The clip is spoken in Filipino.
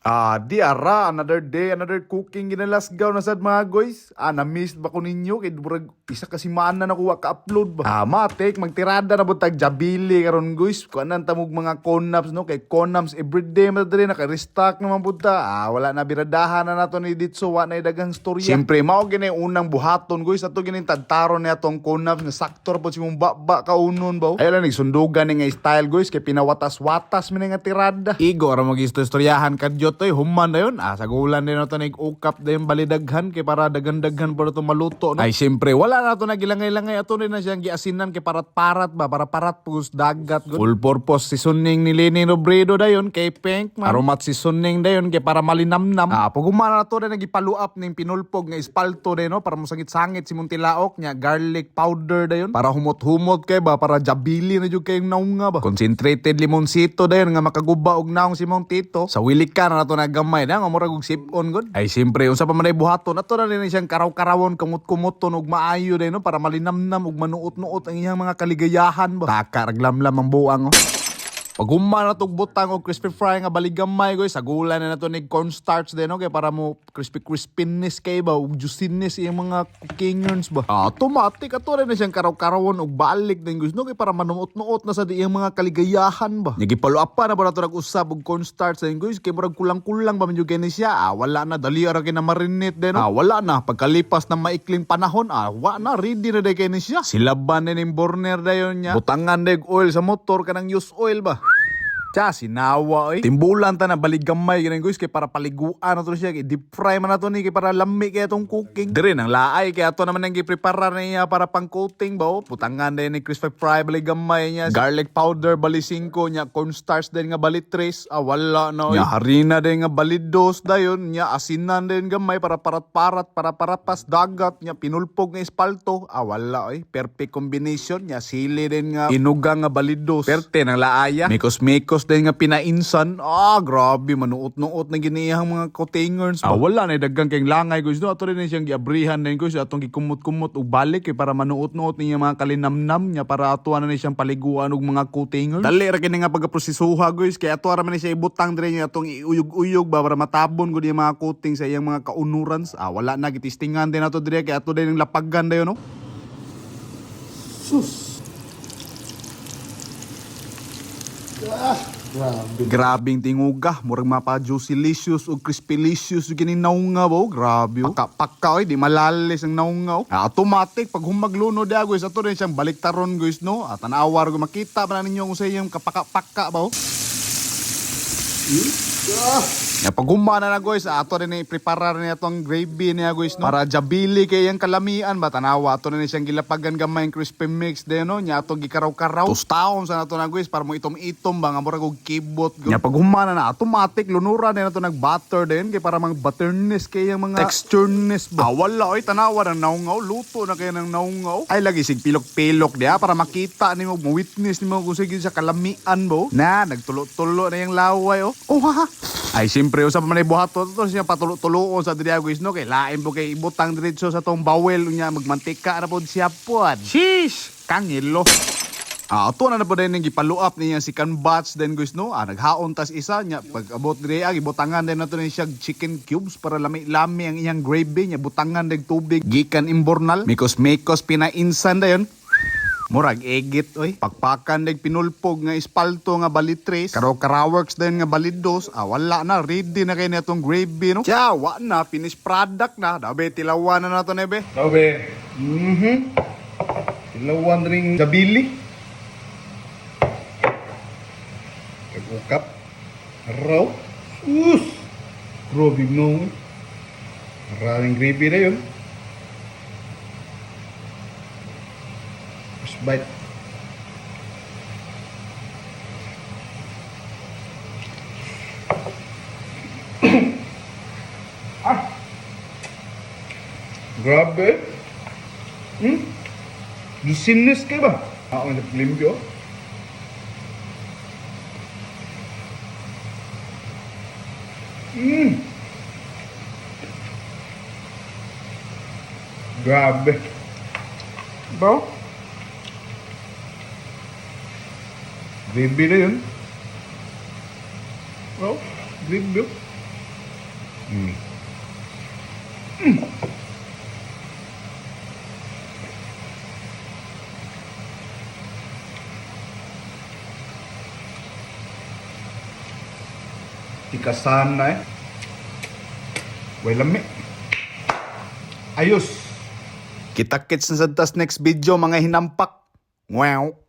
Di ara, another day, another cooking ginalasgaw na sad mga guys. Na-miss ba ko ninyo? Kay durag isa kasi maan na nakuha ka-upload ba? Matik, magtirada na butag jabili karon guys. Kuanan tamog mga connaps no? Kay connaps everyday madre naka-restock naman punta. Wala na biradahan na nato ni Ditso, wa na dagang storya. Siyempre, mao gini unang buhaton guys. Ato gini tadtaron ni atong connaps nga saktor po si mong baba kaunon ba? Ay lang nagsundugan ni nga style guys. Kay pinawatas-watas mi nga tirada. Igo, ara mag-istoryahan kadyo toy human na yun. Sagulan din nato nag-ukap na yung balidaghan kay para dagan-daghan para ito maluto. No? Ay siyempre, wala na ito nagilangay-langay. Ato rin na siyang giasinan kay parat-parat ba? Para parat pus dagat. Good. Full purpose si Suning ni Lenny Robredo da yun kay Pink man. Aromat si Suning da yun kay para malinamnam. Pagumana na ito na nagipaluap ng pinulpog ng espalto da no? Para musangit-sangit si Muntilaok niya. Garlic powder da yun. Para humot-humot kay ba? Para jabili na yung kayong naunga ba? Concentrated limonsito da yun nga makaguba og naong si Mong Tito. Sa wilikan na ito nagamay na nga murag og sip-on god. Ay siyempre unsa pa man ay buhaton ato na rin siyang karaw-karawon kamut-kumuton og maayo day no para malinamnam og manuot-nuot ang iyang mga kaligayahan ba. Taka raglamlam ang buang oh. Pag humana na itong butang o crispy fry nga baligamay guys, sagulan na ito ni cornstarch din, okay? Para mo crispiness kayo ba, o juiciness yung mga cookingers ba. Automatic, ato rin na siyang karaw-karawon o balik din guys, no? Kaya para manuot-nuot na sa di yung mga kaligayahan ba. Nagipalo-up pa na ba na ito nag-usap o cornstarch din guys, kaya marag kulang-kulang ba medyo ganyan siya, wala na, dali ara kayo na marinate din, no? Wala na, pagkalipas ng maikling panahon, wala na, ready na din kayo siya. Silaban din yung burner na yun niya, butangan din oil sa motor ka ng use oil ba. Sinawa eh. Timbulan ta na baligamay ganun guys kay para paliguan na to siya kay deep fry man na to ni kay para lami kay itong cooking. Dire nang laay kay ato naman ang giprepara niya para pang coating ba oh. Putangan din ni crispy fry baligamay niya. Garlic powder bali 5 niya, cornstarch din nga bali 3. Wala na niya harina din nga bali 2 dayon niya asinan din gamay para parat-parat para parapas dagat niya pinulpog nga espalto. Wala eh. Perfect combination niya sili din nga inugang nga bali 2. Perte nang laaya. Mikos din nga pinainsan. Grabe, manuot-nuot na giniyang mga cotingers. Wala na, daggang kayong langay, guys. No? Ato rin na siyang giabrihan din, guys. Atong gikumot-kumot o balik, para manuot-nuot niya mga kalinamnam niya, para atuan na siyang paliguan og mga cotingers. Dali, rakin nga pagkaprosisuha, guys. Kaya ato araman na siya ibutang din niya atong iuyog-uyog ba, para matabon ko yung mga coating sa iyang mga kaunurans. Wala na, gitistingan din ato dire, kaya ato din yung lapagan dayo, no? Sus! Grabing tinguga, murag mapa-juicy-licious o crispy-licious yung kininaunga ba, grabe o. Paka-paka di malalis ang naunga o. Automatic, pag humagluno da guys, ato rin siyang baliktaron guys no. Tanawar ko makita pa na ninyo kung sa iyong kapaka-paka ba o. Pag humana na guys, ato rin i-prepare niya itong gravy niya guys no. Para jabili kay yung kalamian ba, tanawa ato rin siyang gilapagan gamay yung crispy mix din no. Nya ato gikaraw-karaw. Tustaon sa nato na guys, para mo itom-itom ba, nga murag og kibot. Nya pag humana na, automatic, lunura na ito nag-butter din, kay para mang butterness kay yung mga textureness ba. Wala oy, tanawa ng naungaw, luto na kayo ng naungaw. Ay lagi sig pilok-pilok diya, para makita ni mo, witness ni mo kung sige sa kalamian bo. Na, nagtulo-tulo na yung laway oh. Ha. Ay siyempre usap man ay buhaton to siya patulo-tuloon sa diri guys no kay lain po kay ibutang diretso sa tong bawel niya magmantika na pod siya pod. Sheesh, kangilo. Ato na po din yung gipaluap niya si Canbats din guys no. Naghaon tas isa niya pag abot diri ibutangan din nato ni siya chicken cubes para lami-lami ang iyang gravy niya butangan din tubig gikan imbornal mikos pinainsan dayon. Murag egit oy. Pakpakan dig pinulpog nga espalto nga bali 3. Karaw-karaworks din nga bali 2. Wala na, ready na kay netong gravy no. Wa na, finished product na. Dabe tilawan na nato nebe. Dabe. Tilawan ring jabili. Kagukap. Raw. Grabe no. Maraming gravy na yun. First bite. Grabe. Juiciness kayo ba? Ang naglimbyo. Grabe. Ba? Gravy na yun. Well, gravy. Tikasan na eh. Way lami. Ayos. Kita-kits na sa tas next video mga hinampak. Wow.